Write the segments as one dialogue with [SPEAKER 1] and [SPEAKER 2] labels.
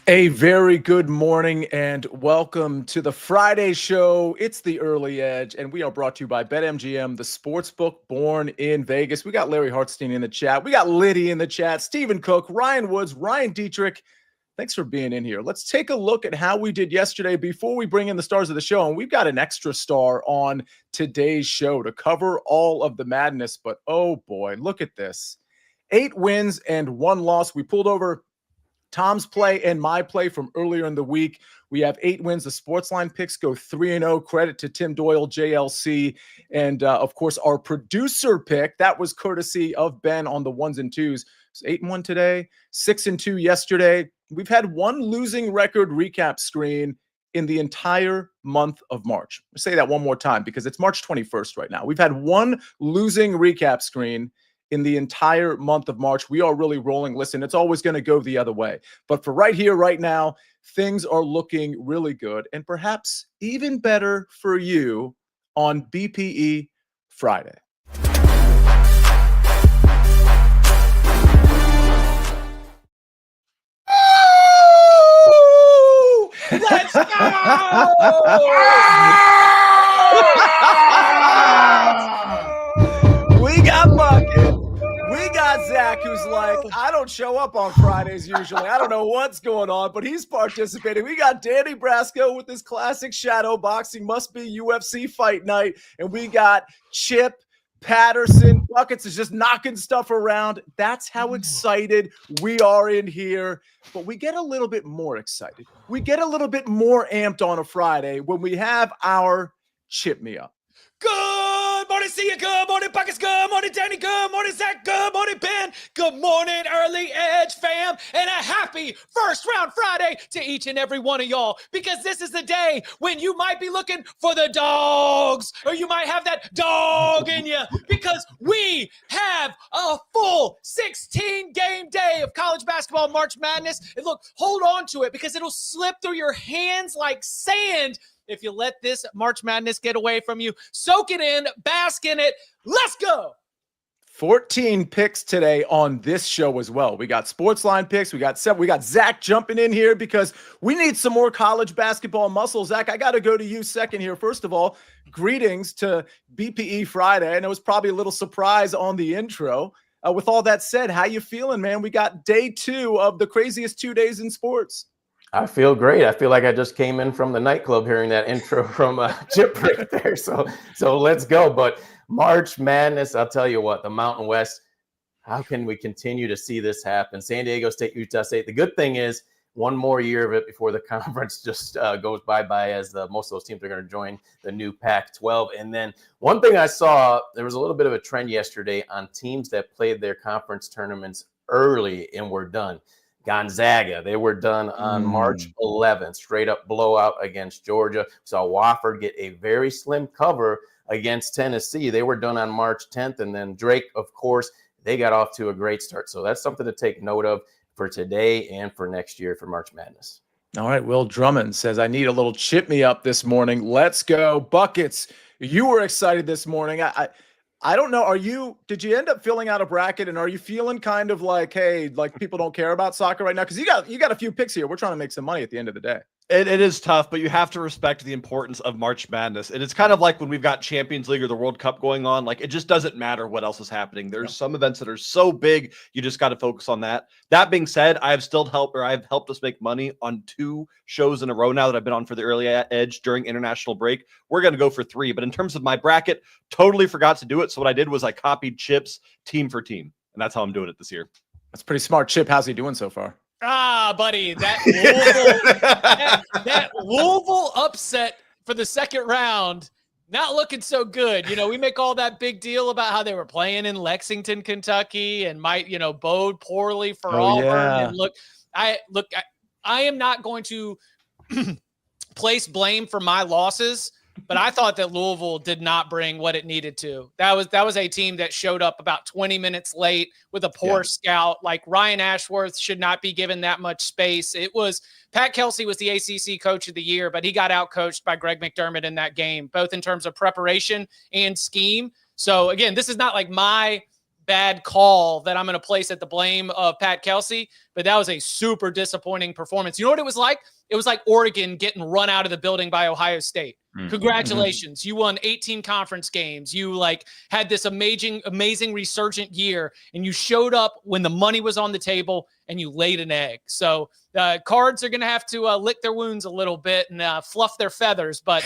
[SPEAKER 1] A very good morning and welcome to the Friday show. It's the Early Edge, and we are brought to you by BetMGM, the sportsbook born in Vegas. We got Larry Hartstein in the chat. We got Liddy in the chat, Stephen Cook, Ryan Woods, Ryan Dietrich. Thanks for being in here. Let's take a look at how we did yesterday before we bring in the stars of the show. And we've got an extra star on today's show to cover all of the madness. But oh boy, look at this. 8 wins and 1 loss. We pulled over Tom's play and my play from earlier in the week. We have 8 wins. The SportsLine picks go 3-0. Credit to Tim Doyle, JLC, and of course our producer pick. That was courtesy of Ben on the 1s and 2s. It's 8-1 today, 6-2 yesterday. We've had one losing record recap screen in the entire month of March. I'll say that one more time because it's March 21st right now. We've had one losing recap screen in the entire month of March. We are really rolling. Listen, it's always going to go the other way. But for right here, right now, things are looking really good and perhaps even better for you on BPE Friday. Let's go! We got Bucket. We got Zack, who's like, I don't show up on Fridays usually. I don't know what's going on, but he's participating. We got Danny Brasco with his classic shadow boxing. Must be UFC fight night. And we got Chip, Patterson. Buckets is just knocking stuff around. That's how excited we are in here. But we get a little bit more excited. We get a little bit more amped on a Friday when we have our Chip Me Up.
[SPEAKER 2] Good morning, see you. Good morning, Buckets. Good morning, Danny. Good morning, Zach. Good morning, Ben. Good morning, Early Edge fam. And a happy first round Friday to each and every one of y'all. Because this is the day when you might be looking for the dogs. Or you might have that dog in you. Because we have a full 16-game day of college basketball March Madness. And look, hold on to it because it'll slip through your hands like sand if you let this March Madness get away from you. Soak it in, bask in it. Let's go.
[SPEAKER 1] 14 picks today on this show as well. We got SportsLine picks. We got Zack jumping in here because we need some more college basketball muscle. Zack, I got to go to you second here. First of all, greetings to BPE Friday. And it was probably a little surprise on the intro. With all that said, how you feeling, man? We got day 2 of the craziest 2 days in sports.
[SPEAKER 3] I feel great. I feel like I just came in from the nightclub hearing that intro from Chip right there. So let's go. But March Madness, I'll tell you what, the Mountain West, how can we continue to see this happen? San Diego State, Utah State. The good thing is one more year of it before the conference just goes bye-bye as most of those teams are going to join the new Pac-12. And then one thing I saw, there was a little bit of a trend yesterday on teams that played their conference tournaments early and were done. Gonzaga, they were done on March 11th, straight up blowout against Georgia. We saw Wofford get a very slim cover against Tennessee. They were done on March 10th. And then Drake, of course, they got off to a great start. So that's something to take note of for today and for next year for March Madness.
[SPEAKER 1] All right, Will Drummond says, I need a little chip me up this morning. Let's go. Buckets, you were excited this morning. I don't know. Did you end up filling out a bracket, and are you feeling kind of like, hey, like people don't care about soccer right now? Because you got a few picks here. We're trying to make some money at the end of the day.
[SPEAKER 4] It is tough, but you have to respect the importance of March Madness. And it's kind of like when we've got Champions League or the World Cup going on. Like, it just doesn't matter what else is happening. There's some events that are so big, you just got to focus on that. That being said, I've helped us make money on 2 shows in a row now that I've been on for the Early Edge during international break. We're going to go for 3. But in terms of my bracket, totally forgot to do it. So what I did was I copied Chip's team for team. And that's how I'm doing it this year.
[SPEAKER 1] That's pretty smart. Chip, how's he doing so far?
[SPEAKER 2] Buddy, that Louisville upset for the second round, not looking so good. You know, we make all that big deal about how they were playing in Lexington, Kentucky, and might, bode poorly for Auburn. Yeah. And I am not going to place blame for my losses, but I thought that Louisville did not bring what it needed to. That was a team that showed up about 20 minutes late with a poor scout. Like, Ryan Ashworth should not be given that much space. Pat Kelsey was the ACC coach of the year, but he got outcoached by Greg McDermott in that game, both in terms of preparation and scheme. So again, this is not like my bad call that I'm going to place at the blame of Pat Kelsey, but that was a super disappointing performance. You know what it was like? It was like Oregon getting run out of the building by Ohio State. Congratulations. You won 18 conference games. You had this amazing resurgent year, and you showed up when the money was on the table and you laid an egg. So Cards are going to have to lick their wounds a little bit and fluff their feathers, but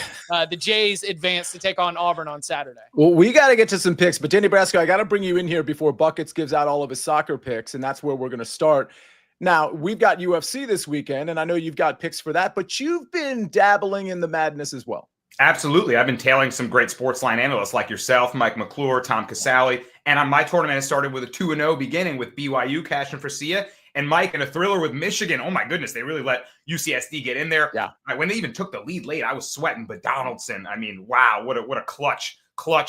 [SPEAKER 2] the Jays advance to take on Auburn on Saturday.
[SPEAKER 1] Well, we got to get to some picks, but Danny Brasco, I got to bring you in here before Buckets gives out all of his soccer picks, and that's where we're going to start. Now, we've got UFC this weekend, and I know you've got picks for that, but you've been dabbling in the madness as well.
[SPEAKER 5] Absolutely. I've been tailing some great SportsLine analysts like yourself, Mike McClure, Tom Casale, and my tournament has started with a 2-0 beginning with BYU cashing for Sia, and Mike in a thriller with Michigan. Oh my goodness, they really let UCSD get in there.
[SPEAKER 1] Yeah.
[SPEAKER 5] When they even took the lead late, I was sweating. But Donaldson, I mean, wow, what a clutch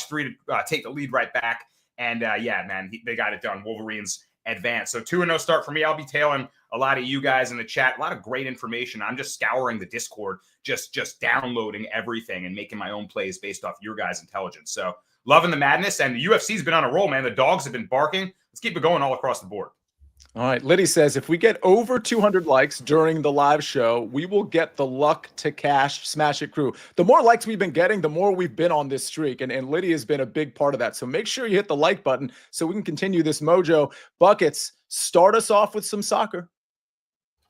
[SPEAKER 5] three to take the lead right back. And yeah, man, they got it done. Wolverines advance. So 2-0 start for me. I'll be tailing a lot of you guys in the chat. A lot of great information. I'm just scouring the Discord, just downloading everything and making my own plays based off your guys' intelligence. So loving the madness, and the UFC's been on a roll, man. The dogs have been barking. Let's keep it going all across the board.
[SPEAKER 1] All right. Liddy says, if we get over 200 likes during the live show, we will get the Luck to Cash Smash It crew. The more likes we've been getting, the more we've been on this streak. And Liddy has been a big part of that. So make sure you hit the like button so we can continue this mojo. Buckets, start us off with some soccer.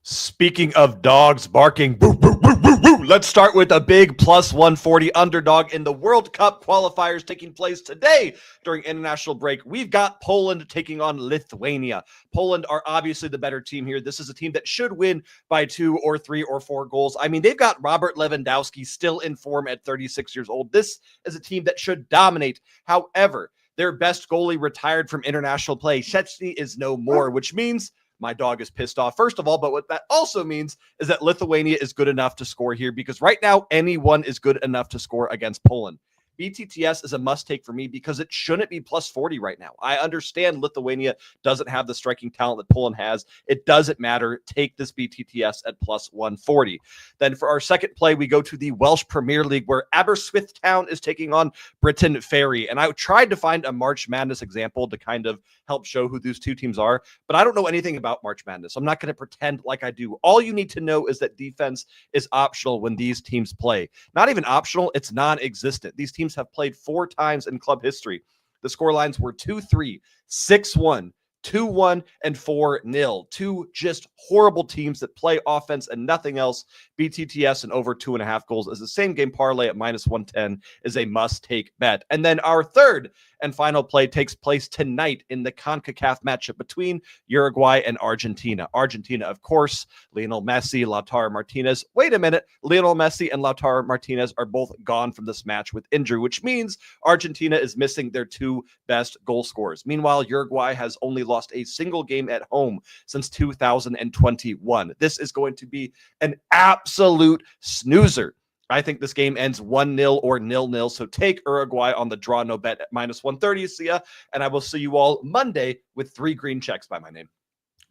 [SPEAKER 4] Speaking of dogs barking, boo, boo, boo, boo, boo. Let's start with a big plus 140 underdog in the World Cup qualifiers taking place today during international break. We've got Poland taking on Lithuania. Poland are obviously the better team here. This is a team that should win by 2 or 3 or 4 goals. I mean, they've got Robert Lewandowski still in form at 36 years old. This is a team that should dominate. However, their best goalie retired from international play. Szczęsny is no more, which means my dog is pissed off, first of all, but what that also means is that Lithuania is good enough to score here, because right now anyone is good enough to score against Poland. BTTS is a must-take for me because it shouldn't be plus 40 right now. I understand Lithuania doesn't have the striking talent that Poland has. It doesn't matter. Take this BTTS at plus 140. Then for our second play, we go to the Welsh Premier League, where Aberystwyth Town is taking on Britain Ferry. And I tried to find a March Madness example to kind of help show who these two teams are, but I don't know anything about March Madness. I'm not going to pretend like I do. All you need to know is that defense is optional when these teams play. Not even optional, it's non-existent. These teams have played 4 times in club history. The score lines were 2-3, 6-1, 2-1, and 4-0. Two just horrible teams that play offense and nothing else. BTTS and over 2.5 goals as the same game parlay at minus 110 is a must-take bet. And then our third and final play takes place tonight in the CONCACAF matchup between Uruguay and Argentina. Argentina, of course, Lionel Messi, Lautaro Martinez. Wait a minute. Lionel Messi and Lautaro Martinez are both gone from this match with injury, which means Argentina is missing their 2 best goal scorers. Meanwhile, Uruguay has only lost a single game at home since 2021. This is going to be an absolute snoozer. I think this game ends 1-0 or 0-0. So take Uruguay on the draw no bet at minus 130. See ya. And I will see you all Monday with 3 green checks by my name.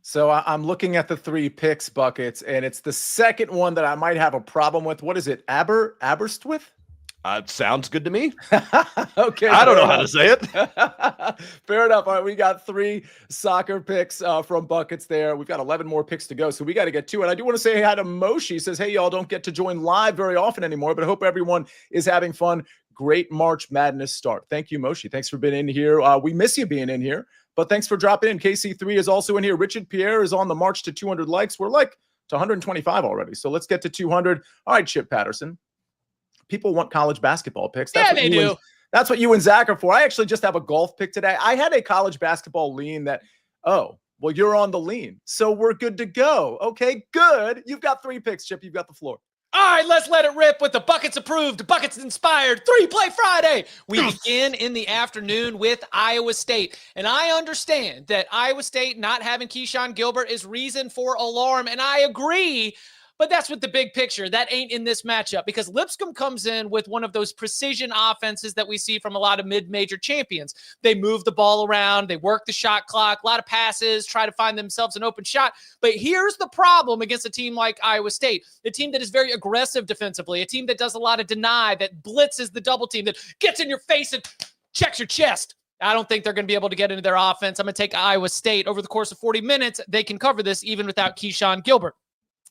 [SPEAKER 1] So I'm looking at the 3 picks, Buckets, and it's the second one that I might have a problem with. What is it? Aberystwyth?
[SPEAKER 4] Sounds good to me.
[SPEAKER 1] Okay.
[SPEAKER 4] I don't know how to say it.
[SPEAKER 1] Fair enough. All right, we got 3 soccer picks from Buckets there. We've got 11 more picks to go, so we got to get to it. I do want to say hi to Moshi. He says, hey, y'all don't get to join live very often anymore, but I hope everyone is having fun. Great March Madness start. Thank you, Moshi. Thanks for being in here. We miss you being in here, but thanks for dropping in. KC3 is also in here. Richard Pierre is on the march to 200 likes. We're like to 125 already, so let's get to 200. All right, Chip Patterson. People want college basketball picks.
[SPEAKER 2] Yeah, they do.
[SPEAKER 1] That's what you and Zack are for. I actually just have a golf pick today. I had a college basketball lean that, oh, well, you're on the lean, so we're good to go. Okay, good. You've got 3 picks, Chip. You've got the floor.
[SPEAKER 2] All right, let's let it rip with the Buckets approved, Buckets inspired 3-play Friday. We begin in the afternoon with Iowa State. And I understand that Iowa State not having Keyshawn Gilbert is reason for alarm. And I agree. But that's with the big picture. That ain't in this matchup, because Lipscomb comes in with one of those precision offenses that we see from a lot of mid-major champions. They move the ball around. They work the shot clock, a lot of passes, try to find themselves an open shot. But here's the problem against a team like Iowa State, the team that is very aggressive defensively, a team that does a lot of deny, that blitzes the double team, that gets in your face and checks your chest. I don't think they're going to be able to get into their offense. I'm going to take Iowa State. Over the course of 40 minutes, they can cover this even without Keyshawn Gilbert.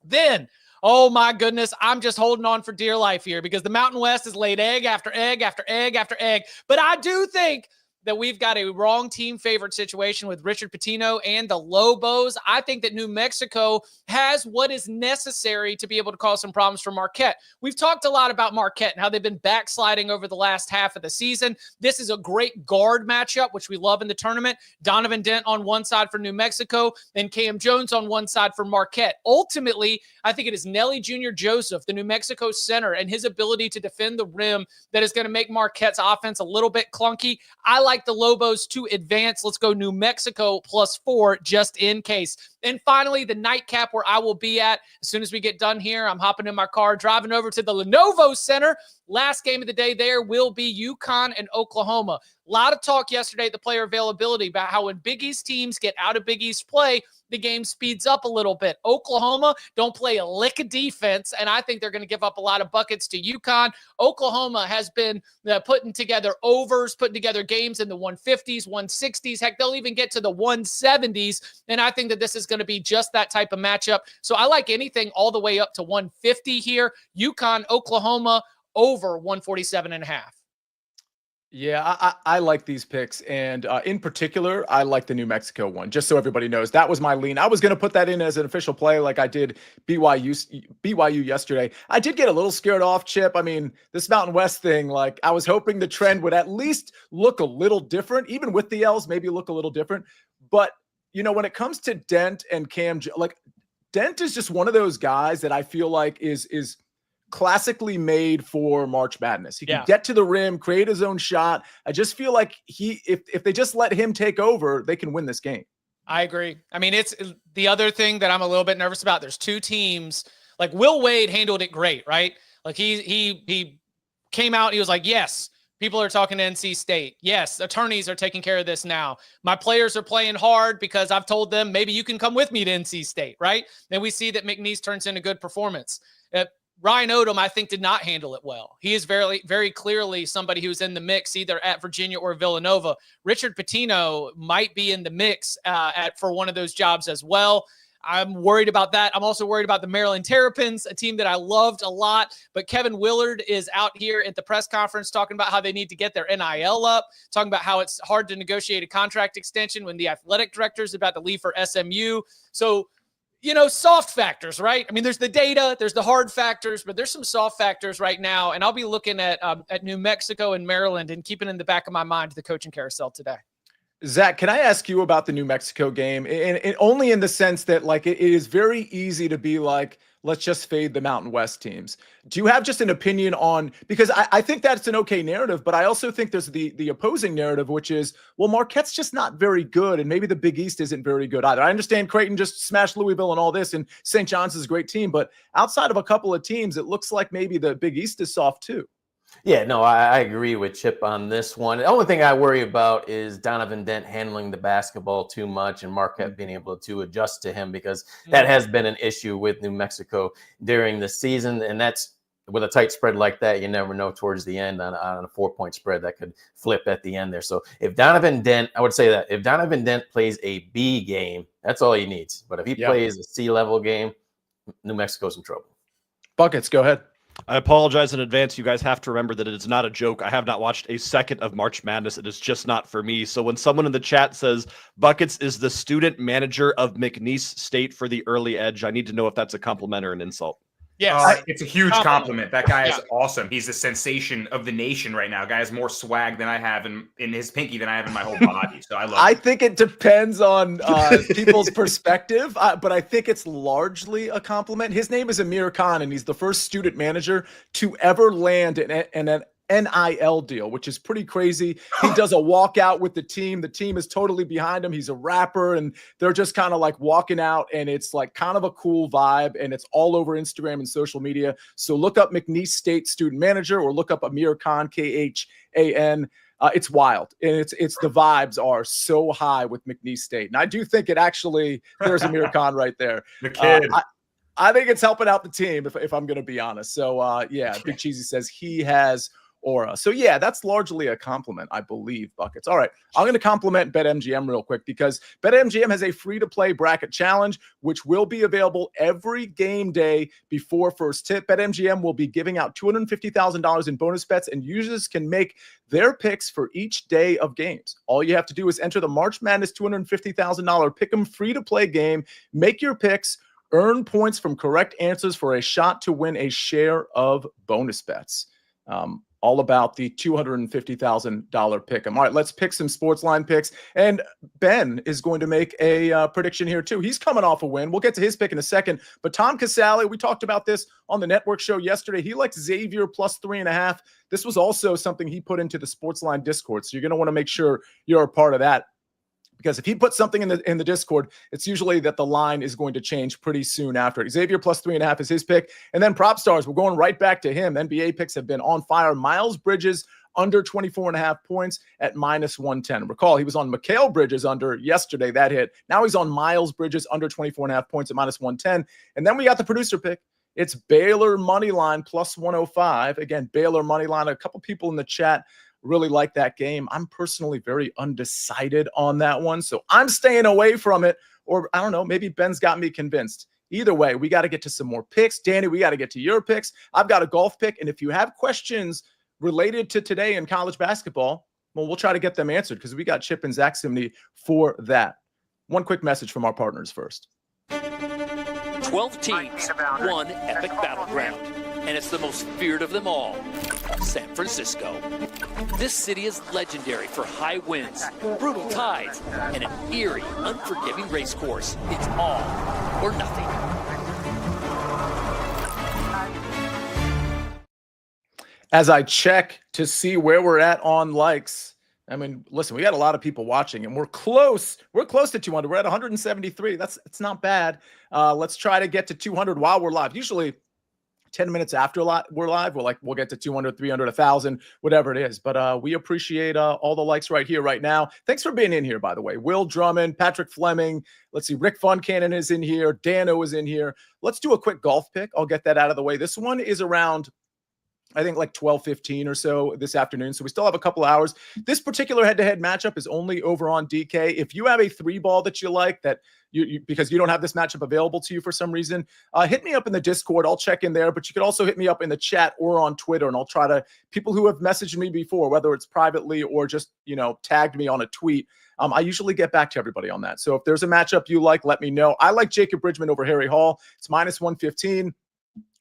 [SPEAKER 2] Then, oh my goodness, I'm just holding on for dear life here because the Mountain West has laid egg after egg after egg after egg. But I do think that we've got a wrong team favorite situation with Richard Pitino and the Lobos. I think that New Mexico has what is necessary to be able to cause some problems for Marquette. We've talked a lot about Marquette and how they've been backsliding over the last half of the season. This is a great guard matchup, which we love in the tournament. Donovan Dent on one side for New Mexico and Cam Jones on one side for Marquette. Ultimately, I think it is Nelly Jr. Joseph, the New Mexico center, and his ability to defend the rim that is going to make Marquette's offense a little bit clunky. I like the Lobos to advance. Let's go New Mexico +4 just in case. And finally, the nightcap where I will be at as soon as we get done here. I'm hopping in my car, driving over to the Lenovo Center. Last game of the day there will be UConn and Oklahoma. A lot of talk yesterday at the player availability about how when Big East teams get out of Big East play, the game speeds up a little bit. Oklahoma don't play a lick of defense, and I think they're going to give up a lot of buckets to UConn. Oklahoma has been putting together overs, putting together games in the 150s, 160s. Heck, they'll even get to the 170s, and I think that this is going to be just that type of matchup. So I like anything all the way up to 150 here. UConn, Oklahoma, over 147.5.
[SPEAKER 1] Yeah, I like these picks. And in particular, I like the New Mexico one, just so everybody knows. That was my lean. I was going to put that in as an official play like I did BYU yesterday. I did get a little scared off, Chip. I mean, this Mountain West thing, like I was hoping the trend would at least look a little different, even with the L's, maybe look a little different. But, you know, when it comes to Dent and Cam, like Dent is just one of those guys that I feel like is classically made for March Madness. He can get to the rim, create his own shot. I just feel like if they just let him take over, they can win this game.
[SPEAKER 2] I agree. I mean, it's the other thing that I'm a little bit nervous about. There's two teams. Like Will Wade handled it great, right? Like he came out, he was like, yes, people are talking to NC State. Yes, attorneys are taking care of this now. My players are playing hard because I've told them maybe you can come with me to NC State, right? Then we see that McNeese turns in a good performance. Ryan Odom, I think, did not handle it well. He is very, very clearly somebody who's in the mix either at Virginia or Villanova. Richard Pitino might be in the mix for one of those jobs as well. I'm worried about that. I'm also worried about the Maryland Terrapins, a team that I loved a lot. But Kevin Willard is out here at the press conference talking about how they need to get their NIL up, talking about how it's hard to negotiate a contract extension when the athletic director is about to leave for SMU. So, you know, soft factors, right? I mean, there's the data, there's the hard factors, but there's some soft factors right now. And I'll be looking at New Mexico and Maryland and keeping in the back of my mind the coaching carousel today.
[SPEAKER 1] Zach, can I ask you about the New Mexico game? And only in the sense that, like, it is very easy to be like, let's just fade the Mountain West teams. Do you have just an opinion on, because I think that's an okay narrative, but I also think there's the opposing narrative, which is, well, Marquette's just not very good, and maybe the Big East isn't very good either. I understand Creighton just smashed Louisville and all this, and St. John's is a great team, but outside of a couple of teams, it looks like maybe the Big East is soft too.
[SPEAKER 3] Yeah, no, I agree with Chip on this one. The only thing I worry about is Donovan Dent handling the basketball too much and Marquette being able to adjust to him, because that has been an issue with New Mexico during the season. And that's with a tight spread like that, you never know towards the end on a 4-point spread that could flip at the end there. So if Donovan Dent, I would say that if Donovan Dent plays a B game, that's all he needs. But if he plays a C-level game, New Mexico's in trouble.
[SPEAKER 1] Buckets, go ahead.
[SPEAKER 4] I apologize in advance. You guys have to remember that it is not a joke. I have not watched a second of March Madness. It is just not for me. So when someone in the chat says Buckets is the student manager of McNeese State for the early edge, I need to know if that's a compliment or an insult.
[SPEAKER 2] Yes.
[SPEAKER 5] It's a huge compliment. That guy is awesome. He's the sensation of the nation right now. Guy has more swag than I have in his pinky than I have in my whole body. So I
[SPEAKER 1] think it depends on people's perspective, but I think it's largely a compliment. His name is Amir Khan, and he's the first student manager to ever land an NIL deal, which is pretty crazy. He does a walkout with the team. The team is totally behind him. He's a rapper, and they're just kind of like walking out, and it's like kind of a cool vibe, and it's all over Instagram and social media. So look up McNeese State student manager, or look up Amir Khan, Khan. It's wild, and it's the vibes are so high with McNeese State, and I do think it actually, there's Amir Khan right there.
[SPEAKER 5] The kid.
[SPEAKER 1] I think it's helping out the team, if I'm going to be honest. So, Big Cheesy says he has aura. So yeah, that's largely a compliment, I believe, Buckets. All right, I'm going to compliment BetMGM real quick because BetMGM has a free-to-play bracket challenge, which will be available every game day before first tip. BetMGM will be giving out $250,000 in bonus bets, and users can make their picks for each day of games. All you have to do is enter the March Madness $250,000 Pick'em free-to-play game, make your picks, earn points from correct answers for a shot to win a share of bonus bets. All about the $250,000 pick 'em. All right, let's pick some sports line picks. And Ben is going to make a prediction here too. He's coming off a win. We'll get to his pick in a second. But Tom Casale, we talked about this on the network show yesterday. He likes Xavier plus 3.5. This was also something he put into the sports line Discord. So you're going to want to make sure you're a part of that. Because if he puts something in the Discord, it's usually that the line is going to change pretty soon after. Xavier plus 3.5 is his pick. And then prop stars, we're going right back to him. NBA picks have been on fire. Miles Bridges under 24.5 points at minus 110. Recall, he was on Mikal Bridges under yesterday. That hit. Now he's on Miles Bridges under 24.5 points at minus 110. And then we got the producer pick. It's Baylor money line plus 105. Again, Baylor money line. A couple people in the chat really like that game. I'm personally very undecided on that one, so I'm staying away from it. Or I don't know, maybe Ben's got me convinced. Either way, we got to get to some more picks. Danny, we got to get to your picks. I've got a golf pick, and if you have questions related to today in college basketball, well, we'll try to get them answered because we got Chip and Zack Cimini for that. One quick message from our partners first.
[SPEAKER 6] 12 teams, one epic battleground, and it's the most feared of them all, San Francisco. This city is legendary for high winds, brutal tides, and an eerie, unforgiving race course. It's all or nothing.
[SPEAKER 1] As I check to see where we're at on likes, I mean, listen, we got a lot of people watching, and we're close. We're close to 200. We're at 173. It's not bad. Let's try to get to 200 while we're live. Usually 10 minutes after we're live, we'll get to 200, 300, 1,000, whatever it is. But we appreciate all the likes right here, right now. Thanks for being in here, by the way. Will Drummond, Patrick Fleming. Let's see, Rick Funcannon is in here. Dano is in here. Let's do a quick golf pick. I'll get that out of the way. This one is around, I think, like 12:15 or so this afternoon. So we still have a couple hours. This particular head-to-head matchup is only over on DK. If you have a 3-ball that you like, that you because you don't have this matchup available to you for some reason, hit me up in the Discord. I'll check in there, but you could also hit me up in the chat or on Twitter, and I'll try to, people who have messaged me before, whether it's privately or just, tagged me on a tweet, I usually get back to everybody on that. So if there's a matchup you like, let me know. I like Jacob Bridgman over Harry Hall. It's minus 115.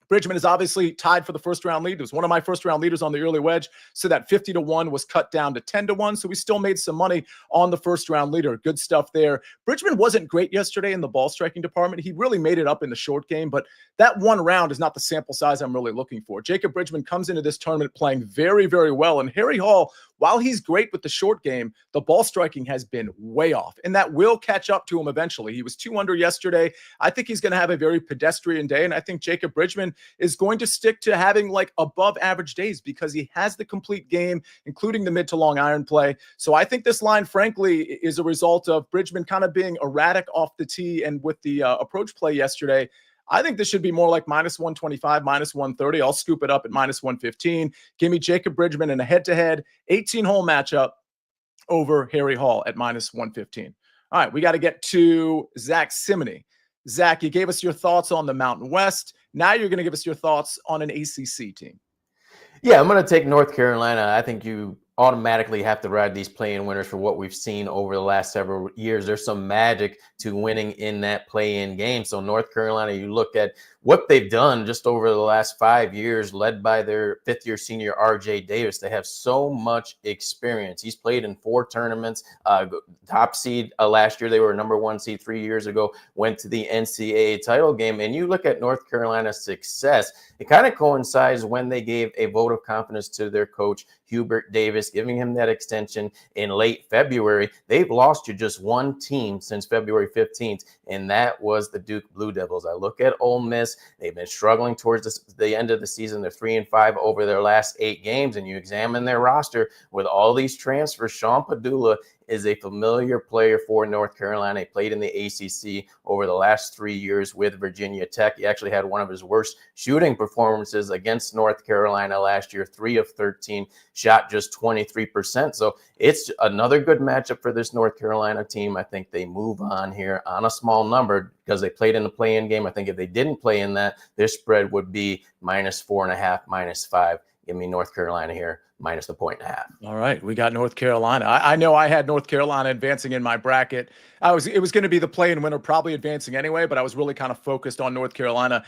[SPEAKER 1] Bridgman is obviously tied for the first-round lead. It was one of my first-round leaders on the early wedge, so that 50-1 was cut down to 10-1, so we still made some money on the first-round leader. Good stuff there. Bridgman wasn't great yesterday in the ball-striking department. He really made it up in the short game, but that one round is not the sample size I'm really looking for. Jacob Bridgman comes into this tournament playing very, very well, and Harry Hall, while he's great with the short game, the ball striking has been way off, and that will catch up to him eventually. He was 2 under yesterday. I think he's going to have a very pedestrian day, and I think Jacob Bridgman is going to stick to having like above average days because he has the complete game, including the mid to long iron play. So I think this line, frankly, is a result of Bridgman kind of being erratic off the tee and with the approach play yesterday. I think this should be more like minus 125, minus 130. I'll scoop it up at minus 115. Give me Jacob Bridgman in a head-to-head 18-hole matchup over Harry Hall at minus 115. All right, we got to get to Zack Cimini. Zack, you gave us your thoughts on the Mountain West. Now you're going to give us your thoughts on an ACC team.
[SPEAKER 3] Yeah, I'm going to take North Carolina. I think you automatically have to ride these play-in winners for what we've seen over the last several years. There's some magic to winning in that play-in game. So North Carolina, you look at what they've done just over the last 5 years, led by their fifth-year senior RJ Davis. They have so much experience. He's played in 4 tournaments, top seed last year. They were number 1 seed 3 years ago, went to the NCAA title game. And you look at North Carolina's success, it kind of coincides when they gave a vote of confidence to their coach, Hubert Davis, giving him that extension in late February. They've lost to just one team since February 15th, and that was the Duke Blue Devils. I look at Ole Miss. They've been struggling towards the end of the season. They're 3-5 over their last 8 games, and you examine their roster with all these transfers. Sean Padula is a familiar player for North Carolina. He played in the ACC over the last 3 years with Virginia Tech. He actually had one of his worst shooting performances against North Carolina last year, 3 of 13, shot just 23%. So it's another good matchup for this North Carolina team. I think they move on here on a small number because they played in the play-in game. I think if they didn't play in that, their spread would be -4.5, -5. Give me North Carolina here, minus the 1.5.
[SPEAKER 1] All right, we got North Carolina. I know I had North Carolina advancing in my bracket. It was going to be the play-in winner, probably advancing anyway, but I was really kind of focused on North Carolina.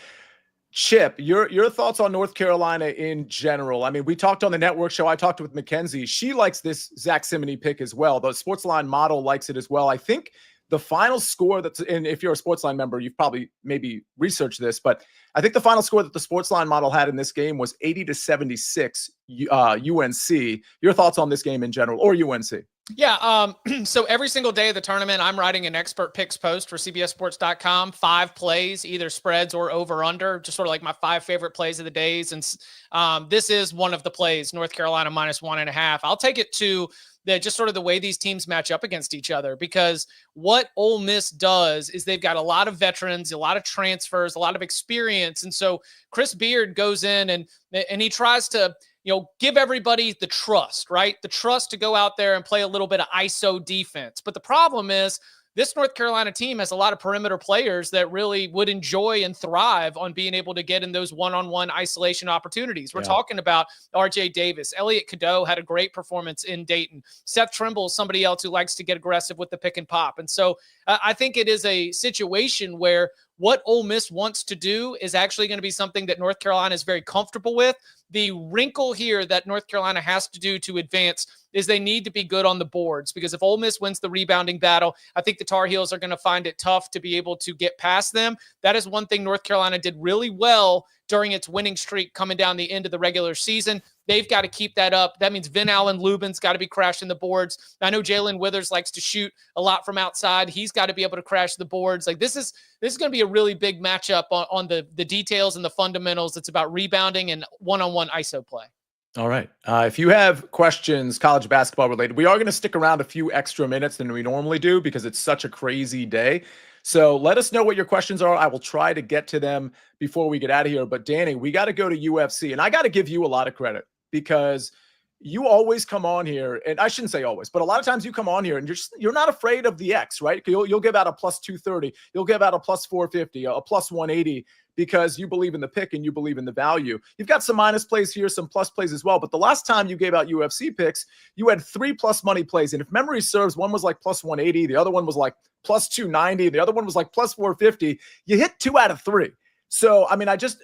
[SPEAKER 1] Chip, your thoughts on North Carolina in general? I mean, we talked on the network show. I talked with Mackenzie. She likes this Zack Cimini pick as well. The SportsLine model likes it as well. I think the final score and if you're a SportsLine member, you've probably maybe researched this, but I think the final score that the SportsLine model had in this game was 80-76 UNC. Your thoughts on this game in general, or UNC?
[SPEAKER 2] Yeah. So every single day of the tournament, I'm writing an expert picks post for CBSSports.com, 5 plays, either spreads or over under, just sort of like my 5 favorite plays of the days. And this is one of the plays, North Carolina -1.5. I'll take it to just sort of the way these teams match up against each other, because what Ole Miss does is they've got a lot of veterans, a lot of transfers, a lot of experience. And so Chris Beard goes in and he tries to, give everybody the trust, right? The trust to go out there and play a little bit of ISO defense. But the problem is this North Carolina team has a lot of perimeter players that really would enjoy and thrive on being able to get in those one-on-one isolation opportunities. We're talking about RJ Davis. Elliot Cadeau had a great performance in Dayton. Seth Trimble is somebody else who likes to get aggressive with the pick and pop. And so I think it is a situation where what Ole Miss wants to do is actually going to be something that North Carolina is very comfortable with. The wrinkle here that North Carolina has to do to advance is they need to be good on the boards, because if Ole Miss wins the rebounding battle, I think the Tar Heels are going to find it tough to be able to get past them. That is one thing North Carolina did really well during its winning streak coming down the end of the regular season. They've got to keep that up. That means Vin Allen Lubin's got to be crashing the boards. I know Jalen Withers likes to shoot a lot from outside. He's got to be able to crash the boards. Like this is going to be a really big matchup on the details and the fundamentals. It's about rebounding and one-on-one ISO play.
[SPEAKER 1] All right. If you have questions, college basketball related, we are going to stick around a few extra minutes than we normally do because it's such a crazy day. So let us know what your questions are. I will try to get to them before we get out of here. But Danny, we got to go to UFC, and I got to give you a lot of credit because you always come on here, and I shouldn't say always, but a lot of times you come on here and you're not afraid of the X, right? You'll give out a +230, you'll give out a +450, a +180 because you believe in the pick and you believe in the value. You've got some minus plays here, some plus plays as well. But the last time you gave out UFC picks, you had 3 plus money plays, and if memory serves, one was like +180, the other one was like +290, the other one was like +450. You hit 2 out of 3. So, I mean, I just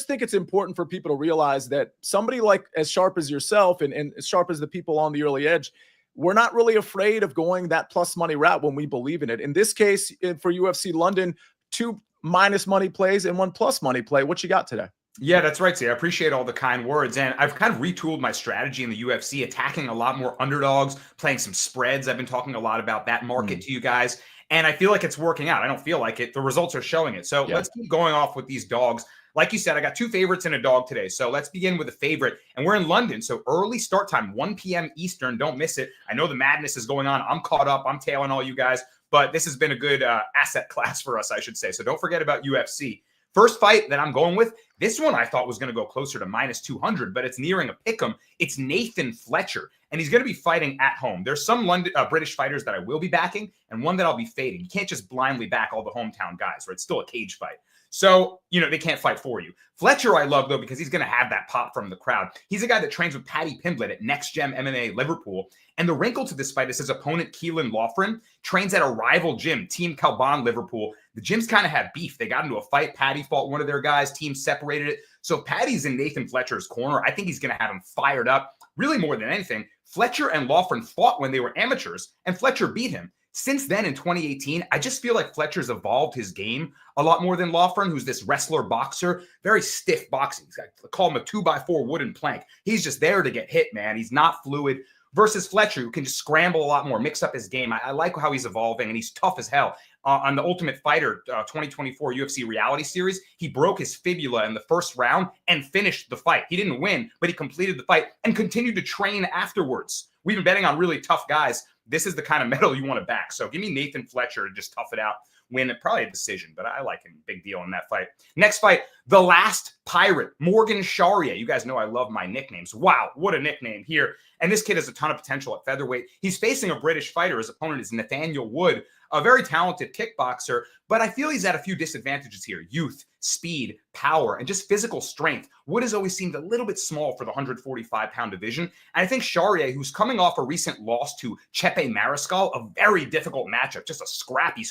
[SPEAKER 1] think it's important for people to realize that somebody like as sharp as yourself and as sharp as the people on the early edge, we're not really afraid of going that plus money route when we believe in it. In this case, for UFC London, 2 minus money plays and 1 plus money play. What you got today?
[SPEAKER 5] Yeah, that's right, Zay. I appreciate all the kind words. And I've kind of retooled my strategy in the UFC, attacking a lot more underdogs, playing some spreads. I've been talking a lot about that market to you guys. And I feel like it's working out. I don't feel like it. The results are showing it. So let's keep going off with these dogs. Like you said, I got 2 favorites and a dog today. So let's begin with a favorite. And we're in London. So early start time, 1 p.m. Eastern. Don't miss it. I know the madness is going on. I'm caught up. I'm tailing all you guys. But this has been a good asset class for us, I should say. So don't forget about UFC. First fight that I'm going with, this one I thought was going to go closer to -200, but it's nearing a pick'em. It's Nathan Fletcher, and he's going to be fighting at home. There's some British fighters that I will be backing, and one that I'll be fading. You can't just blindly back all the hometown guys, right? It's still a cage fight. So, they can't fight for you. Fletcher I love, though, because he's going to have that pop from the crowd. He's a guy that trains with Paddy Pimblett at Next Gem MMA Liverpool. And the wrinkle to this fight is his opponent, Keelan Loughran, trains at a rival gym, Team Calban Liverpool. The gyms kind of had beef. They got into a fight. Paddy fought one of their guys. Team separated it. So Paddy's in Nathan Fletcher's corner. I think he's going to have him fired up. Really, more than anything, Fletcher and Loughran fought when they were amateurs, and Fletcher beat him. Since then, in 2018, I just feel like Fletcher's evolved his game a lot more than Loughran, who's this wrestler boxer, very stiff boxing. I call him a 2x4 wooden plank. He's just there to get hit, man. He's not fluid. Versus Fletcher, who can just scramble a lot more, mix up his game. I like how he's evolving, and he's tough as hell. On the Ultimate Fighter 2024 UFC reality series, he broke his fibula in the first round and finished the fight. He didn't win, but he completed the fight and continued to train afterwards. We've been betting on really tough guys. this is the kind of medal you want to back. So give me Nathan Fletcher to just tough it out, win probably a decision, but I like him. Big deal in that fight. Next fight, the last Pirate, Morgan Charrier. You guys know I love my nicknames. Wow, what a nickname here. And this kid has a ton of potential at featherweight. He's facing a British fighter. His opponent is Nathaniel Wood, a very talented kickboxer, but I feel he's at a few disadvantages here. Youth, speed, power, and just physical strength. Wood has always seemed a little bit small for the 145-pound division. And I think Charrier, who's coming off a recent loss to Chepe Mariscal, a very difficult matchup, just a scrappy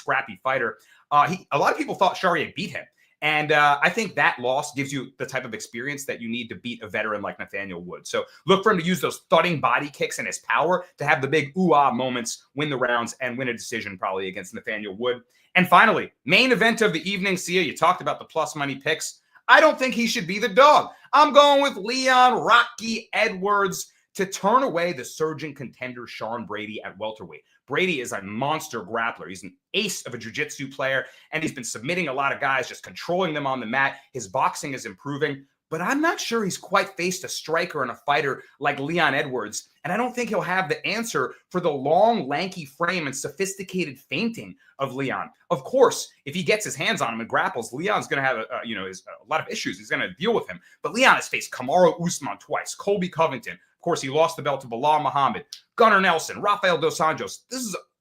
[SPEAKER 5] fighter. A lot of people thought Charrier beat him. And I think that loss gives you the type of experience that you need to beat a veteran like Nathaniel Wood. So look for him to use those thudding body kicks and his power to have the big ooh-ah moments, win the rounds, and win a decision probably against Nathaniel Wood. And finally, main event of the evening, Sia, you talked about the plus money picks. I don't think he should be the dog. I'm going with Leon Rocky Edwards to turn away the surging contender Sean Brady at welterweight. Brady is a monster grappler. He's an ace of a jiu-jitsu player, and he's been submitting a lot of guys, just controlling them on the mat. His boxing is improving, but I'm not sure he's quite faced a striker and a fighter like Leon Edwards, and I don't think he'll have the answer for the long, lanky frame and sophisticated feinting of Leon. Of course, if he gets his hands on him and grapples, Leon's going to have a lot of issues. He's going to deal with him. But Leon has faced Kamaru Usman twice, Colby Covington. Of course, he lost the belt to Bilal Muhammad, Gunnar Nelson, Rafael Dos Anjos.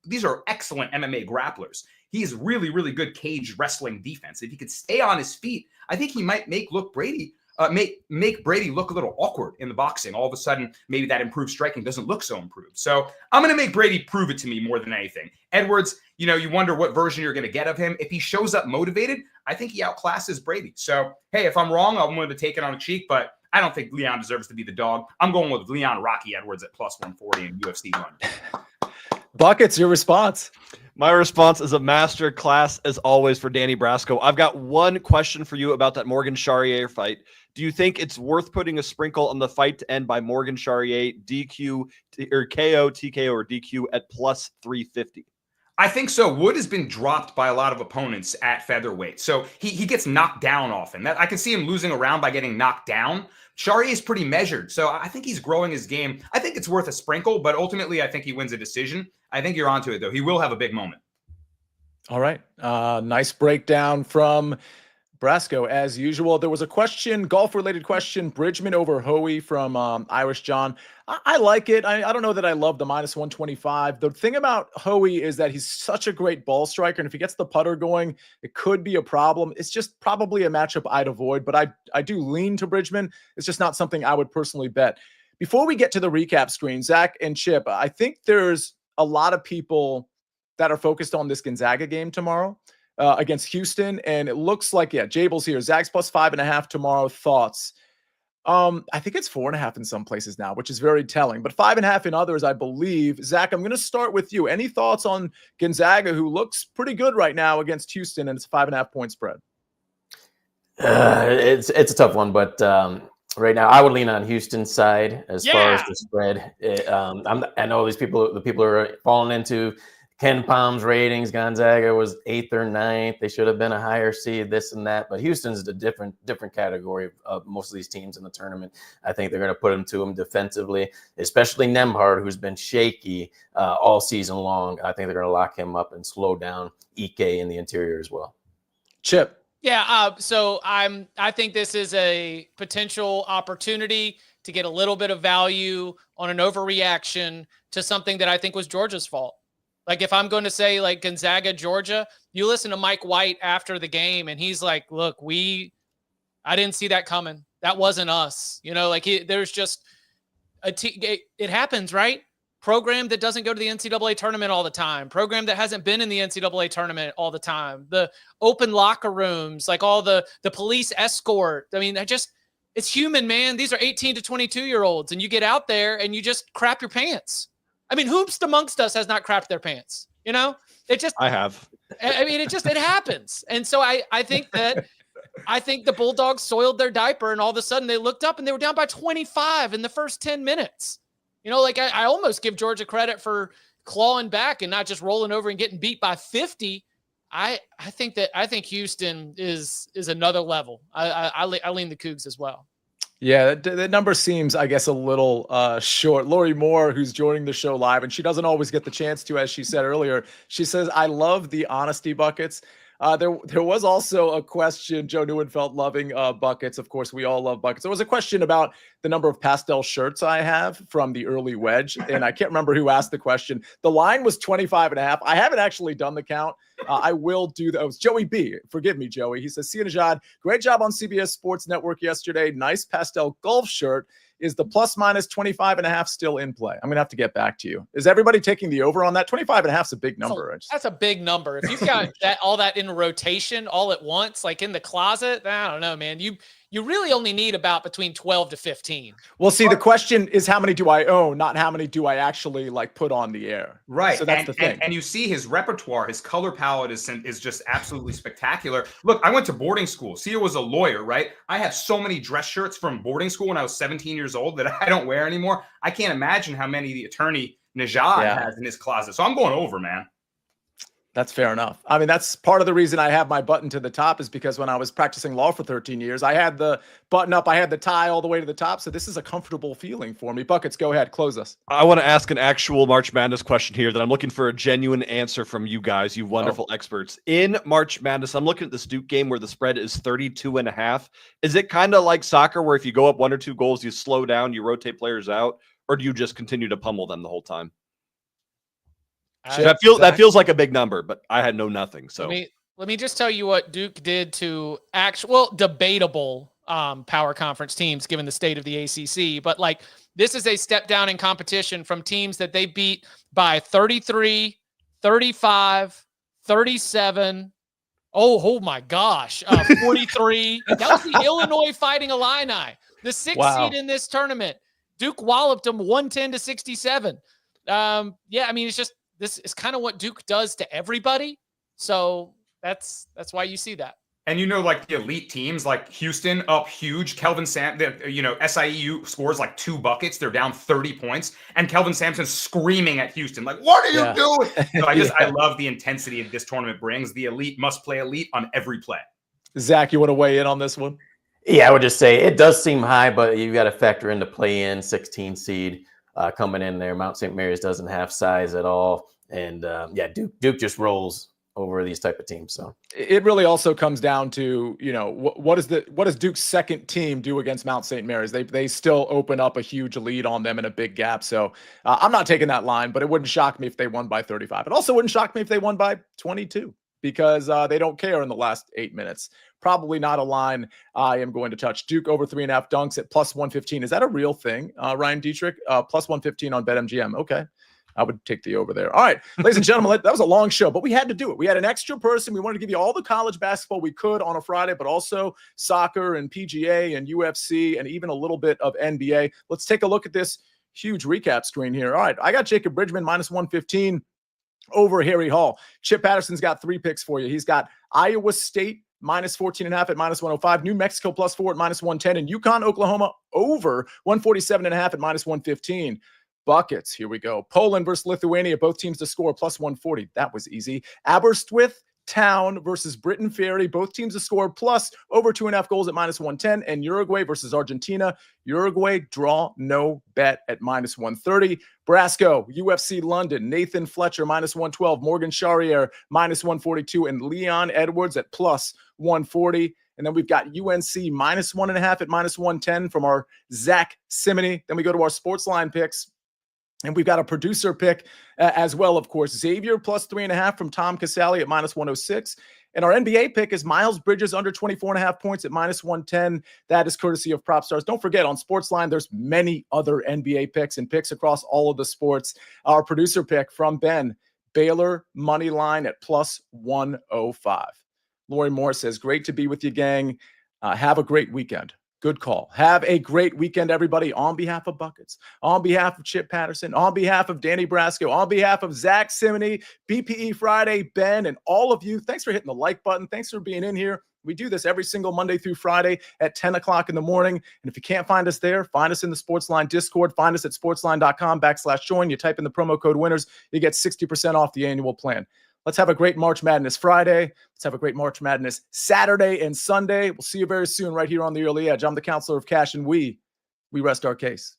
[SPEAKER 5] These are excellent MMA grapplers. He is really, really good cage wrestling defense. If he could stay on his feet, I think he might make Brady look a little awkward in the boxing. All of a sudden, maybe that improved striking doesn't look so improved. So I'm going to make Brady prove it to me more than anything. Edwards, you wonder what version you're going to get of him. If he shows up motivated, I think he outclasses Brady. So, hey, if I'm wrong, I'm willing to take it on the cheek, but I don't think Leon deserves to be the dog. I'm going with Leon Rocky Edwards at plus 140 in UFC 1.
[SPEAKER 1] Buckets, your response.
[SPEAKER 4] My response is a master class, as always, for Danny Brasco. I've got one question for you about that Morgan Charrier fight. Do you think it's worth putting a sprinkle on the fight to end by Morgan Charrier, DQ or KO, TKO, or DQ at plus 350?
[SPEAKER 5] I think so. Wood has been dropped by a lot of opponents at featherweight. So he gets knocked down often. I can see him losing a round by getting knocked down. Charrier is pretty measured. So I think he's growing his game. I think it's worth a sprinkle, but ultimately I think he wins a decision. I think you're onto it, though. He will have a big moment.
[SPEAKER 1] All right. Nice breakdown from Brasco, as usual. There was a question, golf-related question, Bridgman over Hoey from Irish John. I like it. I don't know that I love the minus 125. The thing about Hoey is that he's such a great ball striker, and if he gets the putter going, it could be a problem. It's just probably a matchup I'd avoid, but I do lean to Bridgman. It's just not something I would personally bet. Before we get to the recap screen, Zach and Chip, I think there's a lot of people that are focused on this Gonzaga game tomorrow against Houston. And it looks like, Jabel's here. Zach's plus 5.5 tomorrow. Thoughts? I think it's 4.5 in some places now, which is very telling, but 5.5 in others, I believe. Zach, I'm going to start with you. Any thoughts on Gonzaga, who looks pretty good right now against Houston, and it's a 5.5 point spread?
[SPEAKER 3] It's a tough one, but right now I would lean on Houston's side as far as the spread. I know the people are falling into Ken Palm's ratings. Gonzaga was 8th or 9th. They should have been a higher seed, this and that. But Houston's a different category of most of these teams in the tournament. I think they're going to put them to them defensively, especially Nembhard, who's been shaky all season long. I think they're going to lock him up and slow down Ike in the interior as well.
[SPEAKER 1] Chip.
[SPEAKER 2] Yeah, so I think this is a potential opportunity to get a little bit of value on an overreaction to something that I think was Georgia's fault. Like, if I'm going to say, like, Gonzaga, Georgia, you listen to Mike White after the game, and he's like, look, I didn't see that coming. That wasn't us. There's just it happens, right? Program that doesn't go to the NCAA tournament all the time. Program that hasn't been in the NCAA tournament all the time. The open locker rooms, like all the police escort. I mean, it's human, man. These are 18 to 22-year-olds, and you get out there and you just crap your pants. I mean, who's amongst us has not crapped their pants? I have. I mean, it happens. And so I think the Bulldogs soiled their diaper, and all of a sudden they looked up and they were down by 25 in the first 10 minutes. I almost give Georgia credit for clawing back and not just rolling over and getting beat by 50. I think Houston is another level. I lean the Cougs as well.
[SPEAKER 1] Yeah, that number seems, I guess, a little short. Lori Moore, who's joining the show live, and she doesn't always get the chance to, as she said earlier, she says, I love the honesty buckets. There was also a question, Joe Neuenfeld loving buckets. Of course, we all love buckets. There was a question about the number of pastel shirts I have from the early wedge, and I can't remember who asked the question. The line was 25.5. I haven't actually done the count. I will do that. It was Joey B. Forgive me, Joey. He says, Nejad, great job on CBS Sports Network yesterday. Nice pastel golf shirt. Is the plus minus 25.5 still in play? I'm going to have to get back to you. Is everybody taking the over on that? 25.5 is a big number.
[SPEAKER 2] That's a big number. If you've got all that in rotation all at once, like in the closet, I don't know, man. You really only need about between 12 to 15.
[SPEAKER 1] Well, see, the question is how many do I own, not how many do I actually like put on the air.
[SPEAKER 5] Right.
[SPEAKER 1] So that's the thing.
[SPEAKER 5] And you see his repertoire, his color palette is just absolutely spectacular. Look, I went to boarding school. Sia was a lawyer, right? I have so many dress shirts from boarding school when I was 17 years old that I don't wear anymore. I can't imagine how many the attorney Nejad has in his closet. So I'm going over, man.
[SPEAKER 1] That's fair enough. I mean, that's part of the reason I have my button to the top is because when I was practicing law for 13 years, I had the button up, I had the tie all the way to the top. So this is a comfortable feeling for me. Buckets, go ahead, close us.
[SPEAKER 4] I want to ask an actual March Madness question here that I'm looking for a genuine answer from you guys, you wonderful experts. In March Madness, I'm looking at this Duke game where the spread is 32.5. Is it kind of like soccer where if you go up 1 or 2 goals, you slow down, you rotate players out, or do you just continue to pummel them the whole time? That feels like a big number, but I had nothing. So
[SPEAKER 2] let me just tell you what Duke did to debatable power conference teams given the state of the ACC. But like this is a step down in competition from teams that they beat by 33, 35, 37. Oh my gosh, 43. That was the Illinois Fighting Illini, the 6th seed in this tournament. Duke walloped them 110 to 67. I mean, it's just. This is kind of what Duke does to everybody. So that's why you see that.
[SPEAKER 5] And like the elite teams like Houston up huge. Kelvin SIU scores like 2 buckets. They're down 30 points. And Kelvin Sampson screaming at Houston, like, what are you doing? So I love the intensity that this tournament brings. The elite must play elite on every play.
[SPEAKER 1] Zach, you want to weigh in on this one?
[SPEAKER 3] Yeah, I would just say it does seem high, but you got to factor in the play-in 16 seed. Coming in there, Mount St. Mary's doesn't have size at all, and Duke just rolls over these type of teams. So
[SPEAKER 1] it really also comes down to what does Duke's second team do against Mount St. Mary's? They still open up a huge lead on them in a big gap. So I'm not taking that line, but it wouldn't shock me if they won by 35. It also wouldn't shock me if they won by 22 because they don't care in the last 8 minutes. Probably not a line I am going to touch. Duke over 3.5 dunks at plus 115. Is that a real thing, Ryan Dietrich? Plus 115 on BetMGM. Okay. I would take the over there. All right, ladies and gentlemen, that was a long show, but we had to do it. We had an extra person. We wanted to give you all the college basketball we could on a Friday, but also soccer and PGA and UFC and even a little bit of NBA. Let's take a look at this huge recap screen here. All right, I got Jacob Bridgman minus 115 over Harry Hall. Chip Patterson's got 3 picks for you. He's got Iowa State minus 14.5 at minus 105, New Mexico plus 4 at minus 110, and UConn, Oklahoma over 147.5 at minus 115. Buckets, here we go. Poland versus Lithuania, both teams to score plus 140. That was easy. Aberystwyth Town versus Britain Ferry, both teams to score plus over 2.5 goals at minus 110. And Uruguay versus Argentina, Uruguay draw no bet at minus 130. Brasco, UFC London, Nathan Fletcher minus 112, Morgan Charrier minus 142, and Leon Edwards at plus 140. And then we've got UNC minus 1.5 at minus 110 from our Zack Cimini. Then we go to our SportsLine picks. And we've got a producer pick as well, of course. Xavier plus 3.5 from Tom Casale at minus 106. And our NBA pick is Miles Bridges under 24.5 points at minus 110. That is courtesy of PropStars. Don't forget, on SportsLine, there's many other NBA picks and picks across all of the sports. Our producer pick from Ben, Baylor money line at plus 105. Lori Moore says, great to be with you, gang. Have a great weekend. Good call. Have a great weekend, everybody. On behalf of Buckets, on behalf of Chip Patterson, on behalf of Danny Brasco, on behalf of Zack Cimini, BPE Friday, Ben, and all of you, thanks for hitting the like button. Thanks for being in here. We do this every single Monday through Friday at 10 o'clock in the morning. And if you can't find us there, find us in the SportsLine Discord. Find us at sportsline.com/join. You type in the promo code winners, you get 60% off the annual plan. Let's have a great March Madness Friday. Let's have a great March Madness Saturday and Sunday. We'll see you very soon right here on the Early Edge. I'm the Counselor of Cash, and we rest our case.